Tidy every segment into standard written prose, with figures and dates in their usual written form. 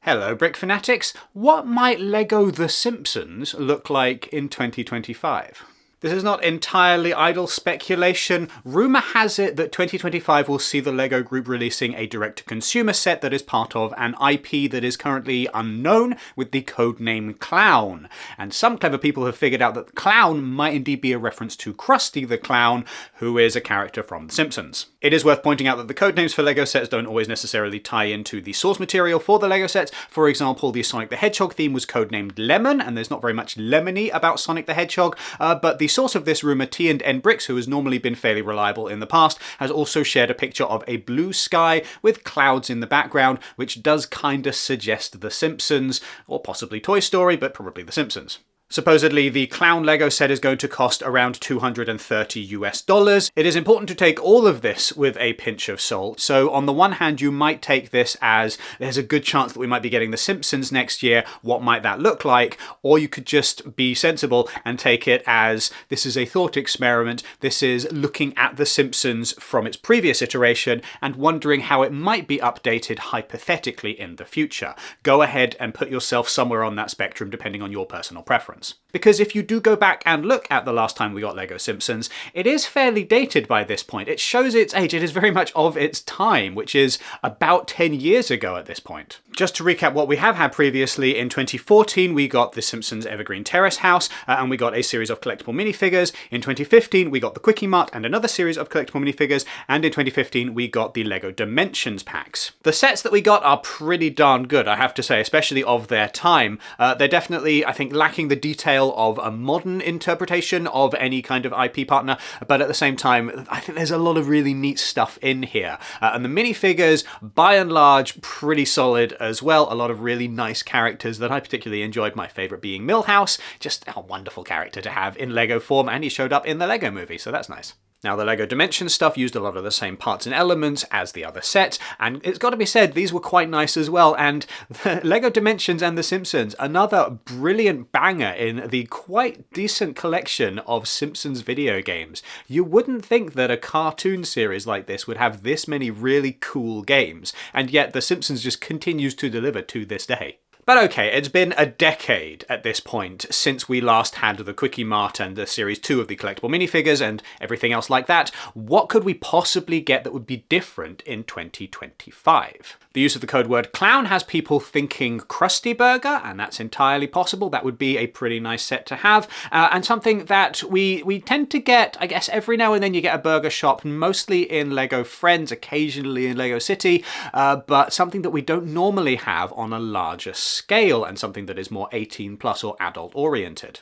Hello Brick Fanatics! What might LEGO The Simpsons look like in 2025? This is not entirely idle speculation. Rumour has it that 2025 will see the LEGO Group releasing a direct-to-consumer set that is part of an IP that is currently unknown with the codename Clown. And some clever people have figured out that Clown might indeed be a reference to Krusty the Clown, who is a character from The Simpsons. It is worth pointing out that the codenames for LEGO sets don't always necessarily tie into the source material for the LEGO sets. For example, the Sonic the Hedgehog theme was codenamed Lemon, and there's not very much lemony about Sonic the Hedgehog, but the source of this rumour, tandnbricks, who has normally been fairly reliable in the past, has also shared a picture of a blue sky with clouds in the background, which does kinda suggest The Simpsons, or possibly Toy Story, but probably The Simpsons. Supposedly, the Clown LEGO set is going to cost around $230 US. It is important to take all of this with a pinch of salt. So on the one hand, you might take this as there's a good chance that we might be getting The Simpsons next year. What might that look like? Or you could just be sensible and take it as this is a thought experiment. This is looking at The Simpsons from its previous iteration and wondering how it might be updated hypothetically in the future. Go ahead and put yourself somewhere on that spectrum depending on your personal preference. Because if you do go back and look at the last time we got LEGO Simpsons, it is fairly dated by this point. It shows its age. It is very much of its time, which is about 10 years ago at this point. Just to recap what we have had previously, in 2014 we got The Simpsons Evergreen Terrace House, and we got a series of collectible minifigures. In 2015 we got the Quickie Mart and another series of collectible minifigures, and in 2015 we got the LEGO Dimensions packs. The sets that we got are pretty darn good, I have to say, especially of their time. They're definitely, I think, lacking the detail of a modern interpretation of any kind of IP partner, but at the same time, I think there's a lot of really neat stuff in here. And the minifigures, by and large, pretty solid as well. A lot of really nice characters that I particularly enjoyed, my favourite being Milhouse. Just a wonderful character to have in LEGO form, and he showed up in the LEGO movie, so that's nice. Now, the LEGO Dimensions stuff used a lot of the same parts and elements as the other set, and it's got to be said, these were quite nice as well, and the LEGO Dimensions and The Simpsons, another brilliant banger in the quite decent collection of Simpsons video games. You wouldn't think that a cartoon series like this would have this many really cool games, and yet The Simpsons just continues to deliver to this day. But okay, it's been a decade at this point since we last had the Quickie Mart and the Series 2 of the collectible minifigures and everything else like that. What could we possibly get that would be different in 2025? The use of the code word clown has people thinking Krusty Burger, and that's entirely possible. That would be a pretty nice set to have, and something that we tend to get, I guess, every now and then you get a burger shop, mostly in LEGO Friends, occasionally in LEGO City, but something that we don't normally have on a larger scale, and something that is more 18 plus or adult oriented.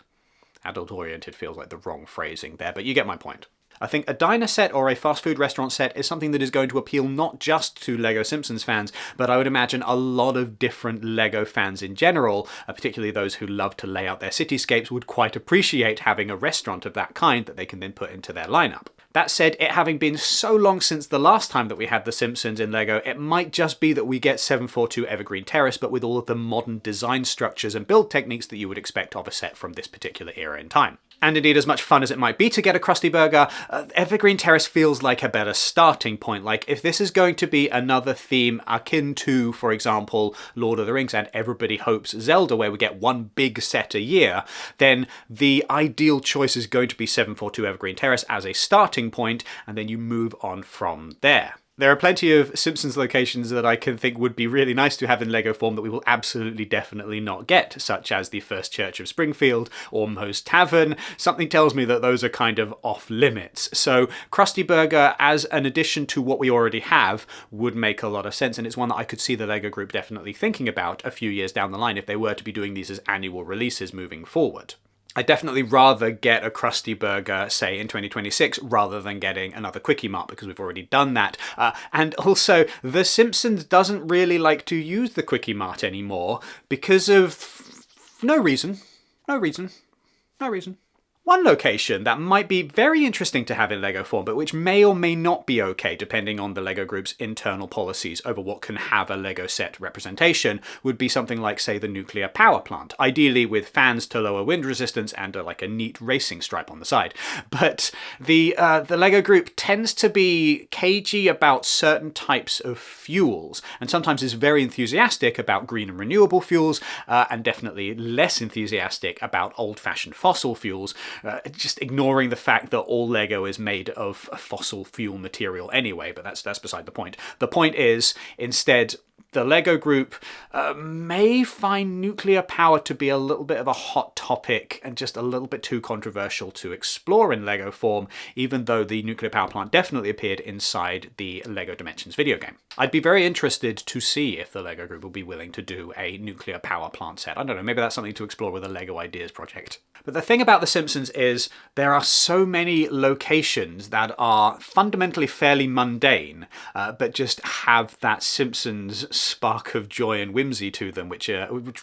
Adult oriented feels like the wrong phrasing there, but you get my point. I think a diner set or a fast food restaurant set is something that is going to appeal not just to LEGO Simpsons fans, but I would imagine a lot of different LEGO fans in general, particularly those who love to lay out their cityscapes, would quite appreciate having a restaurant of that kind that they can then put into their lineup. That said, it having been so long since the last time that we had The Simpsons in LEGO, it might just be that we get 742 Evergreen Terrace, but with all of the modern design structures and build techniques that you would expect of a set from this particular era in time. And indeed, as much fun as it might be to get a Krusty Burger, Evergreen Terrace feels like a better starting point. Like, if this is going to be another theme akin to, for example, Lord of the Rings and Everybody Hopes Zelda, where we get one big set a year, then the ideal choice is going to be 742 Evergreen Terrace as a starting point, and then you move on from there. There are plenty of Simpsons locations that I can think would be really nice to have in LEGO form that we will absolutely definitely not get, such as the First Church of Springfield or Moe's Tavern. Something tells me that those are kind of off limits. So Krusty Burger, as an addition to what we already have, would make a lot of sense, and it's one that I could see the LEGO Group definitely thinking about a few years down the line if they were to be doing these as annual releases moving forward. I'd definitely rather get a Krusty Burger, say, in 2026, rather than getting another Quickie Mart, because we've already done that. And also, The Simpsons doesn't really like to use the Quickie Mart anymore, because of no reason. No reason. One location that might be very interesting to have in LEGO form, but which may or may not be okay depending on the LEGO Group's internal policies over what can have a LEGO set representation, would be something like, say, the nuclear power plant, ideally with fans to lower wind resistance and like a neat racing stripe on the side. But the LEGO Group tends to be cagey about certain types of fuels, and sometimes is very enthusiastic about green and renewable fuels, and definitely less enthusiastic about old-fashioned fossil fuels, just ignoring the fact that all LEGO is made of fossil fuel material anyway, but that's beside the point. The point is, instead, the LEGO Group may find nuclear power to be a little bit of a hot topic and just a little bit too controversial to explore in LEGO form, even though the nuclear power plant definitely appeared inside the LEGO Dimensions video game. I'd be very interested to see if the LEGO Group will be willing to do a nuclear power plant set. I don't know, maybe that's something to explore with a LEGO Ideas project. But the thing about The Simpsons is there are so many locations that are fundamentally fairly mundane, but just have that Simpsons spark of joy and whimsy to them, which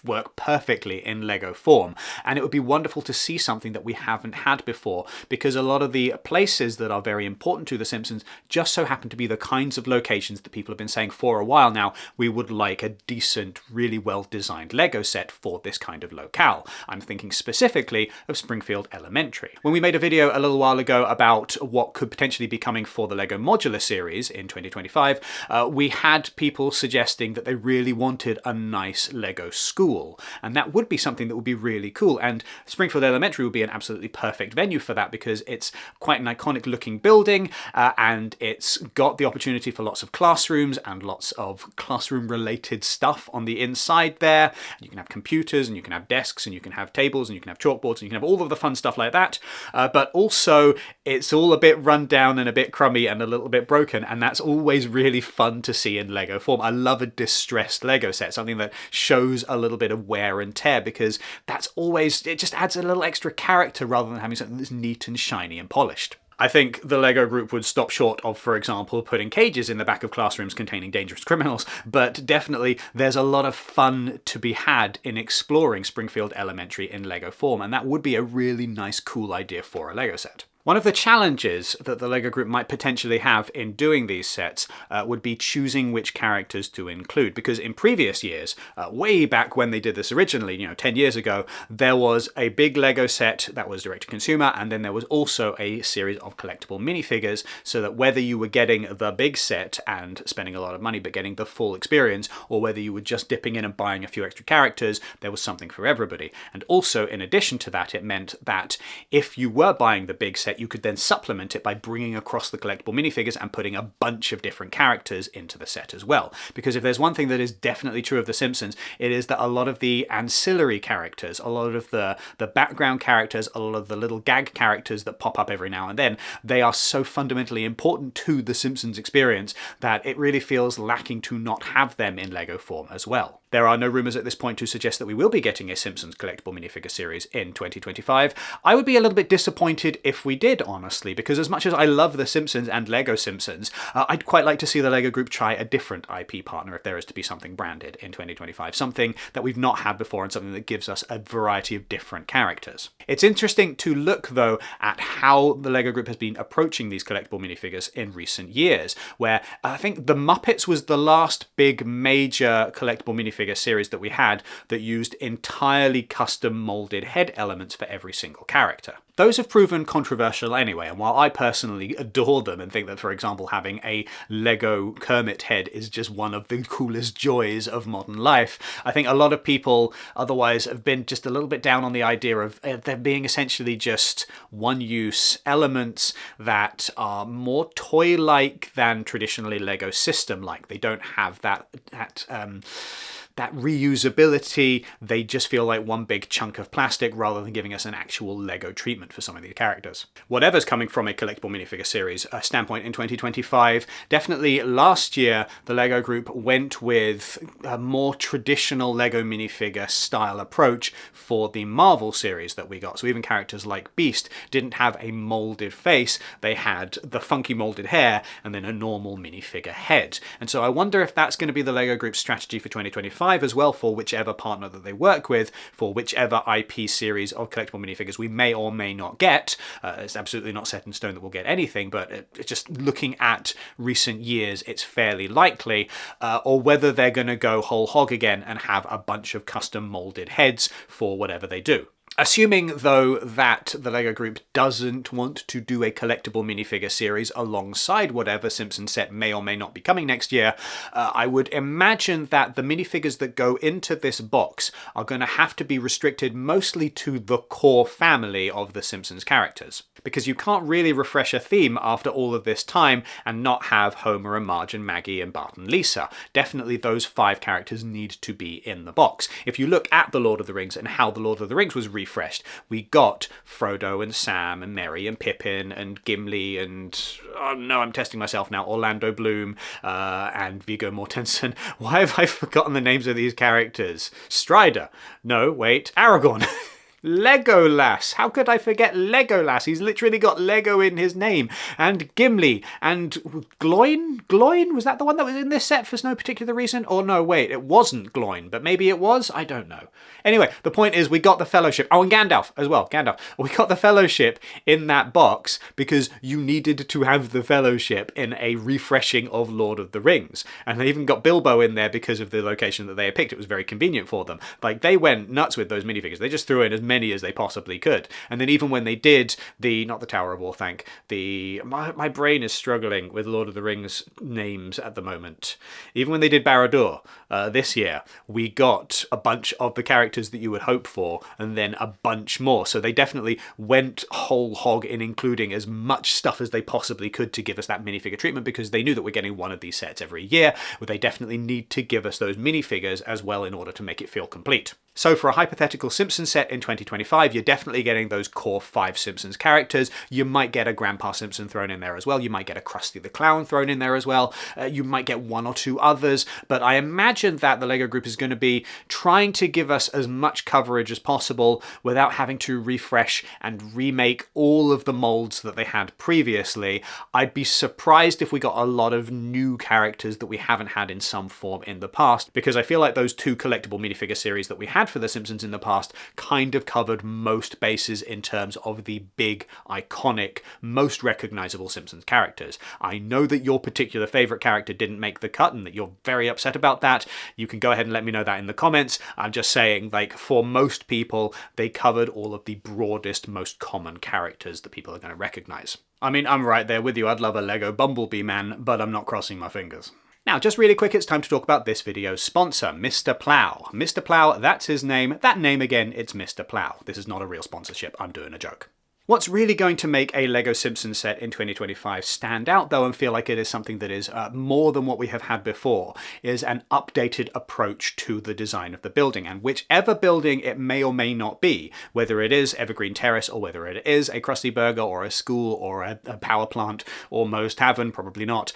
work perfectly in LEGO form. And it would be wonderful to see something that we haven't had before, because a lot of the places that are very important to The Simpsons just so happen to be the kinds of locations that people have been saying for a while now, we would like a decent, really well-designed LEGO set for this kind of locale. I'm thinking specifically of Springfield Elementary. When we made a video a little while ago about what could potentially be coming for the LEGO Modular series in 2025, we had people suggesting that they really wanted a nice LEGO school, and that would be something that would be really cool, and Springfield Elementary would be an absolutely perfect venue for that because it's quite an iconic looking building, and it's got the opportunity for lots of classrooms and lots of classroom related stuff on the inside there. You can have computers, and you can have desks, and you can have tables, and you can have chalkboards, and you can have all of the fun stuff like that, but also it's all a bit run down and a bit crummy and a little bit broken, and that's always really fun to see in LEGO form. I love a distressed LEGO set, something that shows a little bit of wear and tear, because that's always, it just adds a little extra character rather than having something that's neat and shiny and polished. I think the LEGO Group would stop short of, for example, putting cages in the back of classrooms containing dangerous criminals, but definitely there's a lot of fun to be had in exploring Springfield Elementary in LEGO form, and that would be a really nice, cool idea for a LEGO set. One of the challenges that the LEGO Group might potentially have in doing these sets would be choosing which characters to include, because in previous years, way back when they did this originally, 10 years ago, there was a big LEGO set that was direct-to-consumer, and then there was also a series of collectible minifigures, so that whether you were getting the big set and spending a lot of money but getting the full experience, or whether you were just dipping in and buying a few extra characters, there was something for everybody. And also, in addition to that, it meant that if you were buying the big set, you could then supplement it by bringing across the collectible minifigures and putting a bunch of different characters into the set as well. Because if there's one thing that is definitely true of The Simpsons, it is that a lot of the ancillary characters, a lot of the background characters, a lot of the little gag characters that pop up every now and then, they are so fundamentally important to The Simpsons experience that it really feels lacking to not have them in LEGO form as well. There are no rumours at this point to suggest that we will be getting a Simpsons collectible minifigure series in 2025. I would be a little bit disappointed if we did, honestly, because as much as I love The Simpsons and LEGO Simpsons, I'd quite like to see the LEGO Group try a different IP partner if there is to be something branded in 2025, something that we've not had before and something that gives us a variety of different characters. It's interesting to look, though, at how the LEGO Group has been approaching these collectible minifigures in recent years, where I think the Muppets was the last big major collectible minifigure series that we had that used entirely custom molded head elements for every single character. Those have proven controversial anyway, and while I personally adore them and think that, for example, having a Lego Kermit head is just one of the coolest joys of modern life, I think a lot of people otherwise have been just a little bit down on the idea of there being essentially just one-use elements that are more toy-like than traditionally Lego system-like. They don't have that reusability. They just feel like one big chunk of plastic rather than giving us an actual Lego treatment for some of the characters. Whatever's coming from a collectible minifigure series standpoint in 2025, definitely last year the LEGO Group went with a more traditional Lego minifigure style approach for the Marvel series that we got. So even characters like Beast didn't have a molded face, they had the funky molded hair and then a normal minifigure head. And so I wonder if that's going to be the LEGO Group's strategy for 2025 as well, for whichever partner that they work with, for whichever IP series of collectible minifigures we may or may may not get. It's absolutely not set in stone that we'll get anything, but just looking at recent years, it's fairly likely, or whether they're going to go whole hog again and have a bunch of custom molded heads for whatever they do. Assuming, though, that the LEGO Group doesn't want to do a collectible minifigure series alongside whatever Simpsons set may or may not be coming next year, I would imagine that the minifigures that go into this box are going to have to be restricted mostly to the core family of the Simpsons characters. Because you can't really refresh a theme after all of this time and not have Homer and Marge and Maggie and Bart and Lisa. Definitely those 5 characters need to be in the box. If you look at The Lord of the Rings and how The Lord of the Rings was refreshed, we got Frodo and Sam and Merry and Pippin and Gimli and, oh no, I'm testing myself now, Orlando Bloom and Viggo Mortensen. Why have I forgotten the names of these characters? Strider. No, wait, Aragorn. Legolas! How could I forget Legolas? He's literally got Lego in his name. And Gimli. And Gloin? Gloin? Was that the one that was in this set for no particular reason? Or no, wait, it wasn't Gloin, but maybe it was? I don't know. Anyway, the point is we got the Fellowship. Oh, and Gandalf as well. Gandalf. We got the Fellowship in that box because you needed to have the Fellowship in a refreshing of Lord of the Rings. And they even got Bilbo in there because of the location that they had picked. It was very convenient for them. Like, they went nuts with those minifigures. They just threw in as many as they possibly could. And then even when they did not the Tower of Orthanc, my brain is struggling with Lord of the Rings names at the moment. Even when they did Barad-dûr this year, we got a bunch of the characters that you would hope for, and then a bunch more. So they definitely went whole hog in including as much stuff as they possibly could to give us that minifigure treatment, because they knew that we're getting one of these sets every year. But they definitely need to give us those minifigures as well in order to make it feel complete. So for a hypothetical Simpsons set in 2025, you're definitely getting those core 5 Simpsons characters. You might get a Grandpa Simpson thrown in there as well. You might get a Krusty the Clown thrown in there as well. You might get 1 or 2 others. But I imagine that the LEGO Group is going to be trying to give us as much coverage as possible without having to refresh and remake all of the molds that they had previously. I'd be surprised if we got a lot of new characters that we haven't had in some form in the past, because I feel like those 2 collectible minifigure series that we had for The Simpsons in the past kind of covered most bases in terms of the big, iconic, most recognizable Simpsons characters. I know that your particular favorite character didn't make the cut and that you're very upset about that. You can go ahead and let me know that in the comments. I'm just saying, like, for most people, they covered all of the broadest, most common characters that people are going to recognize. I mean, I'm right there with you. I'd love a Lego Bumblebee man, but I'm not crossing my fingers. Now, just really quick, it's time to talk about this video's sponsor, Mr. Plow. Mr. Plow, that's his name. That name again, it's Mr. Plow. This is not a real sponsorship, I'm doing a joke. What's really going to make a LEGO Simpsons set in 2025 stand out, though, and feel like it is something that is more than what we have had before, is an updated approach to the design of the building. And whichever building it may or may not be, whether it is Evergreen Terrace or whether it is a Krusty Burger or a school or a power plant or Moe's Tavern, probably not,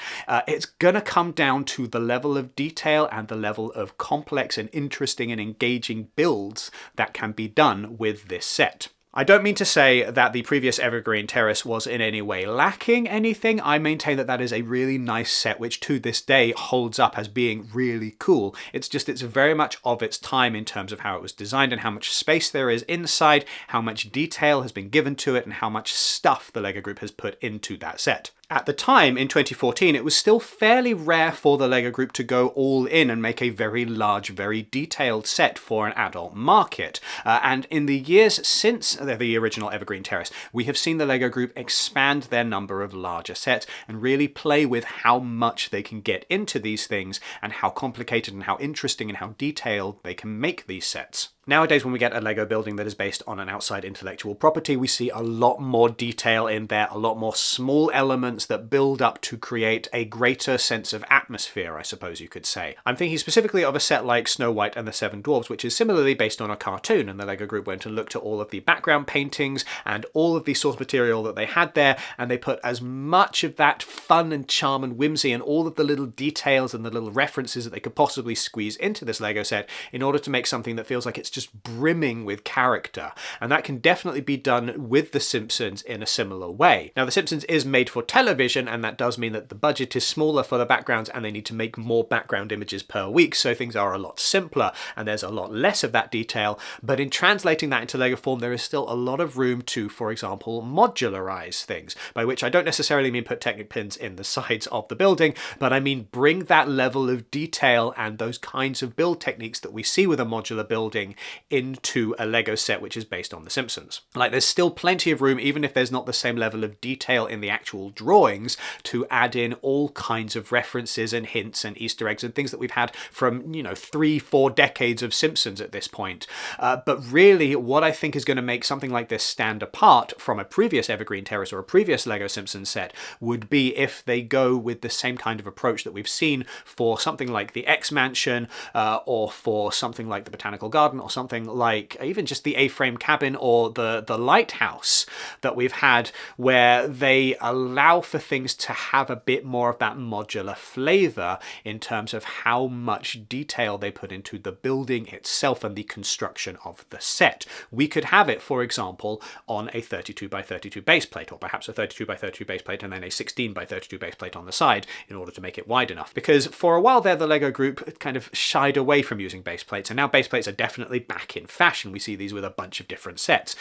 it's going to come down to the level of detail and the level of complex and interesting and engaging builds that can be done with this set. I don't mean to say that the previous Evergreen Terrace was in any way lacking anything. I maintain that that is a really nice set which to this day holds up as being really cool. It's just it's very much of its time in terms of how it was designed and how much space there is inside, how much detail has been given to it, and how much stuff the LEGO Group has put into that set. At the time, in 2014, it was still fairly rare for the LEGO Group to go all in and make a very large, very detailed set for an adult market. And in the years since the original Evergreen Terrace, we have seen the LEGO Group expand their number of larger sets and really play with how much they can get into these things and how complicated and how interesting and how detailed they can make these sets. Nowadays, when we get a LEGO building that is based on an outside intellectual property, we see a lot more detail in there, a lot more small elements that build up to create a greater sense of atmosphere, I suppose you could say. I'm thinking specifically of a set like Snow White and the Seven Dwarfs, which is similarly based on a cartoon, and the LEGO Group went and looked at all of the background paintings and all of the source material that they had there, and they put as much of that fun and charm and whimsy and all of the little details and the little references that they could possibly squeeze into this LEGO set in order to make something that feels like it's just brimming with character. And that can definitely be done with The Simpsons in a similar way. Now, The Simpsons is made for television, and that does mean that the budget is smaller for the backgrounds and they need to make more background images per week, so things are a lot simpler and there's a lot less of that detail. But in translating that into Lego form, there is still a lot of room to, for example, modularize things, by which I don't necessarily mean put Technic pins in the sides of the building, but I mean bring that level of detail and those kinds of build techniques that we see with a modular building into a Lego set which is based on The Simpsons. Like, there's still plenty of room, even if there's not the same level of detail in the actual drawings, to add in all kinds of references and hints and Easter eggs and things that we've had from, 3-4 decades of Simpsons at this point. But really, what I think is going to make something like this stand apart from a previous Evergreen Terrace or a previous LEGO Simpsons set would be if they go with the same kind of approach that we've seen for something like the X Mansion, or for something like the Botanical Garden, or something like even just the A-frame cabin or the lighthouse that we've had, where they allow for things to have a bit more of that modular flavor in terms of how much detail they put into the building itself and the construction of the set. We could have it, for example, on a 32 by 32 base plate, or perhaps a 32 by 32 base plate and then a 16 by 32 base plate on the side in order to make it wide enough. Because for a while there, the LEGO group kind of shied away from using base plates, and now base plates are definitely back in fashion. We see these with a bunch of different sets.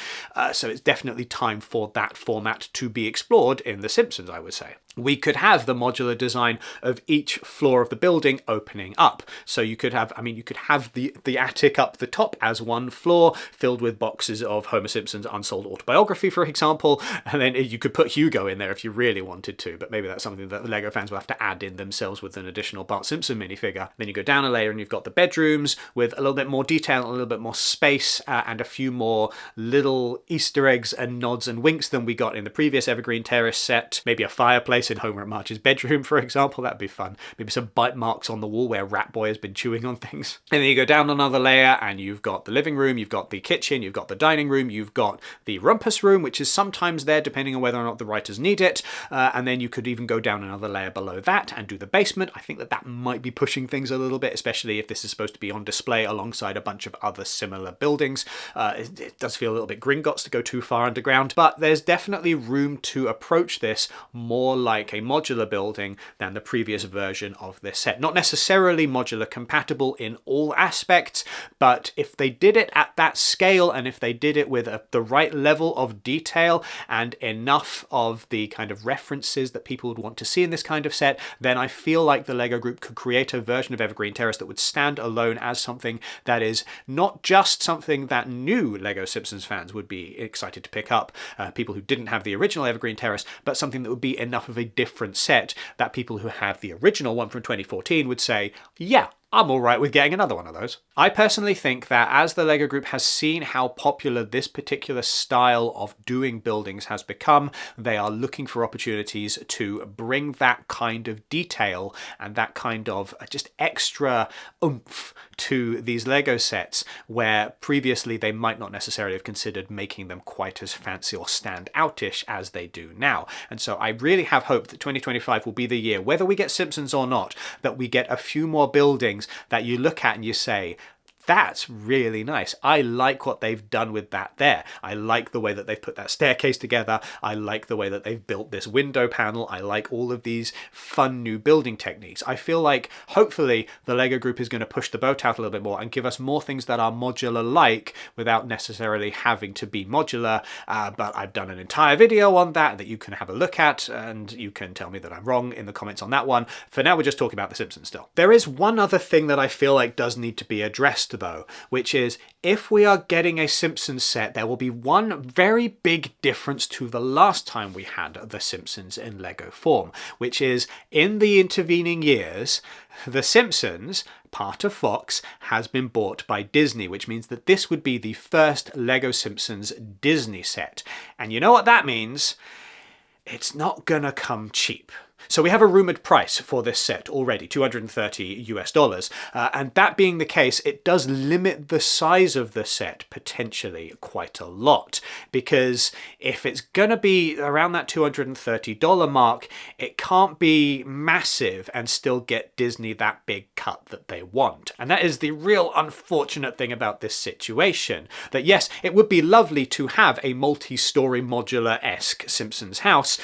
So it's definitely time for that format to be explored in The Simpsons, I would say. We could have the modular design of each floor of the building opening up. So you could have, the attic up the top as one floor filled with boxes of Homer Simpson's unsold autobiography, for example, and then you could put Hugo in there if you really wanted to, but maybe that's something that the LEGO fans will have to add in themselves with an additional Bart Simpson minifigure. Then you go down a layer and you've got the bedrooms with a little bit more detail, a little bit more space, and a few more little Easter eggs and nods and winks than we got in the previous Evergreen Terrace set. Maybe a fireplace in Homer and Marge's bedroom, for example. That'd be fun. Maybe some bite marks on the wall where Rat Boy has been chewing on things. And then you go down another layer and you've got the living room, you've got the kitchen, you've got the dining room, you've got the rumpus room, which is sometimes there depending on whether or not the writers need it. And then you could even go down another layer below that and do the basement. I think that might be pushing things a little bit, especially if this is supposed to be on display alongside a bunch of other similar buildings. It does feel a little bit Gringotts to go too far underground, but there's definitely room to approach this more like a modular building than the previous version of this set. Not necessarily modular compatible in all aspects, but if they did it at that scale and if they did it with the right level of detail and enough of the kind of references that people would want to see in this kind of set, then I feel like the LEGO group could create a version of Evergreen Terrace that would stand alone as something that is not just something that new LEGO Simpsons fans would be excited to pick up, people who didn't have the original Evergreen Terrace, but something that would be enough of a different set that people who have the original one from 2014 would say, yeah, I'm alright with getting another one of those. I personally think that as the LEGO group has seen how popular this particular style of doing buildings has become, they are looking for opportunities to bring that kind of detail and that kind of just extra oomph to these LEGO sets, where previously they might not necessarily have considered making them quite as fancy or stand outish as they do now. And so I really have hope that 2025 will be the year, whether we get Simpsons or not, that we get a few more buildings that you look at and you say, that's really nice. I like what they've done with that there. I like the way that they've put that staircase together. I like the way that they've built this window panel. I like all of these fun new building techniques. I feel like hopefully the LEGO group is going to push the boat out a little bit more and give us more things that are modular-like without necessarily having to be modular. But I've done an entire video on that you can have a look at, and you can tell me that I'm wrong in the comments on that one. For now, we're just talking about The Simpsons still. There is one other thing that I feel like does need to be addressed though, which is if we are getting a Simpsons set, there will be one very big difference to the last time we had The Simpsons in LEGO form, which is in the intervening years, The Simpsons, part of Fox, has been bought by Disney, which means that this would be the first LEGO Simpsons Disney set. And you know what that means? It's not gonna come cheap. So we have a rumoured price for this set already, $230 US. And that being the case, it does limit the size of the set potentially quite a lot, because if it's going to be around that $230 mark, it can't be massive and still get Disney that big cut that they want. And that is the real unfortunate thing about this situation. That yes, it would be lovely to have a multi-story modular-esque Simpsons house,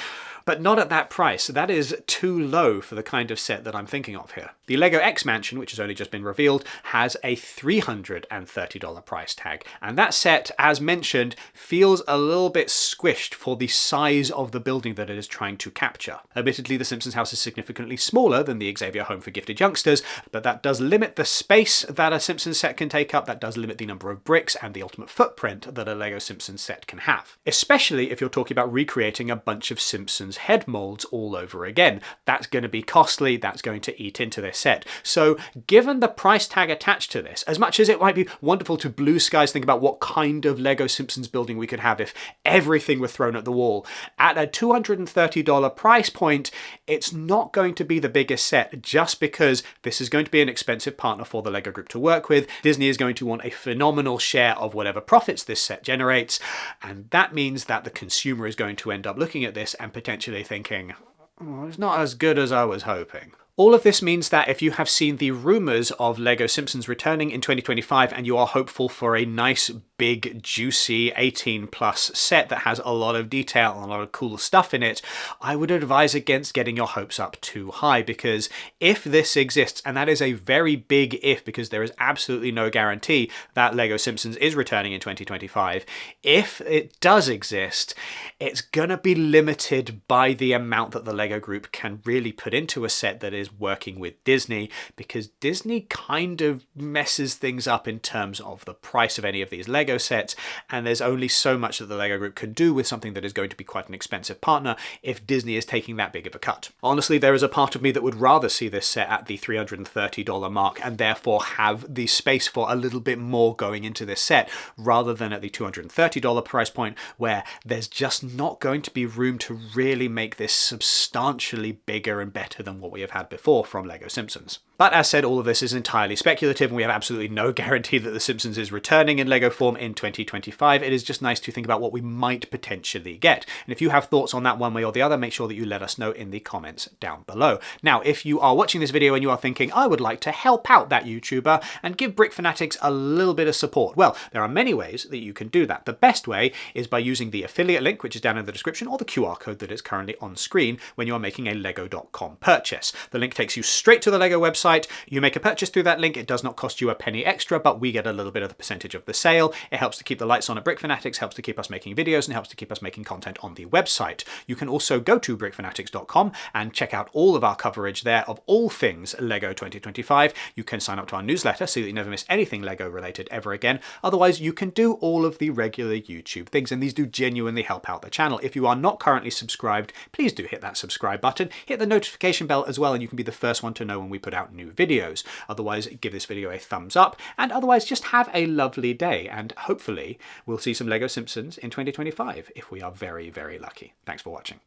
but not at that price. That is too low for the kind of set that I'm thinking of here. The LEGO X Mansion, which has only just been revealed, has a $330 price tag. And that set, as mentioned, feels a little bit squished for the size of the building that it is trying to capture. Admittedly, the Simpsons house is significantly smaller than the Xavier Home for Gifted Youngsters, but that does limit the space that a Simpsons set can take up. That does limit the number of bricks and the ultimate footprint that a LEGO Simpsons set can have. Especially if you're talking about recreating a bunch of Simpsons head molds all over again. That's going to be costly, that's going to eat into this set. So given the price tag attached to this, as much as it might be wonderful to blue skies think about what kind of LEGO Simpsons building we could have if everything were thrown at the wall, at a $230 price point, it's not going to be the biggest set just because this is going to be an expensive partner for the LEGO group to work with. Disney is going to want a phenomenal share of whatever profits this set generates, and that means that the consumer is going to end up looking at this and potentially thinking, oh, it's not as good as I was hoping. All of this means that if you have seen the rumours of LEGO Simpsons returning in 2025 and you are hopeful for a nice, big, juicy 18+ set that has a lot of detail and a lot of cool stuff in it, I would advise against getting your hopes up too high, because if this exists, and that is a very big if because there is absolutely no guarantee that LEGO Simpsons is returning in 2025, if it does exist, it's gonna be limited by the amount that the LEGO group can really put into a set that is working with Disney, because Disney kind of messes things up in terms of the price of any of these LEGO sets, and there's only so much that the LEGO group can do with something that is going to be quite an expensive partner if Disney is taking that big of a cut. Honestly, there is a part of me that would rather see this set at the $330 mark and therefore have the space for a little bit more going into this set, rather than at the $230 price point where there's just not going to be room to really make this substantially bigger and better than what we have had before from LEGO Simpsons. But as said, all of this is entirely speculative and we have absolutely no guarantee that The Simpsons is returning in LEGO form in 2025. It is just nice to think about what we might potentially get. And if you have thoughts on that one way or the other, make sure that you let us know in the comments down below. Now, if you are watching this video and you are thinking, I would like to help out that YouTuber and give Brick Fanatics a little bit of support, well, there are many ways that you can do that. The best way is by using the affiliate link, which is down in the description, or the QR code that is currently on screen when you are making a lego.com purchase. The link takes you straight to the LEGO website. You make a purchase through that link. It does not cost you a penny extra, but we get a little bit of the percentage of the sale. It helps to keep the lights on at Brick Fanatics, helps to keep us making videos, and helps to keep us making content on the website. You can also go to brickfanatics.com and check out all of our coverage there of all things LEGO 2025. You can sign up to our newsletter so that you never miss anything LEGO related ever again. Otherwise, you can do all of the regular YouTube things, and these do genuinely help out the channel. If you are not currently subscribed, please do hit that subscribe button. Hit the notification bell as well, and you can be the first one to know when we put out new videos. Otherwise, give this video a thumbs up, and otherwise just have a lovely day, and hopefully we'll see some LEGO Simpsons in 2025 if we are very, very lucky. Thanks for watching.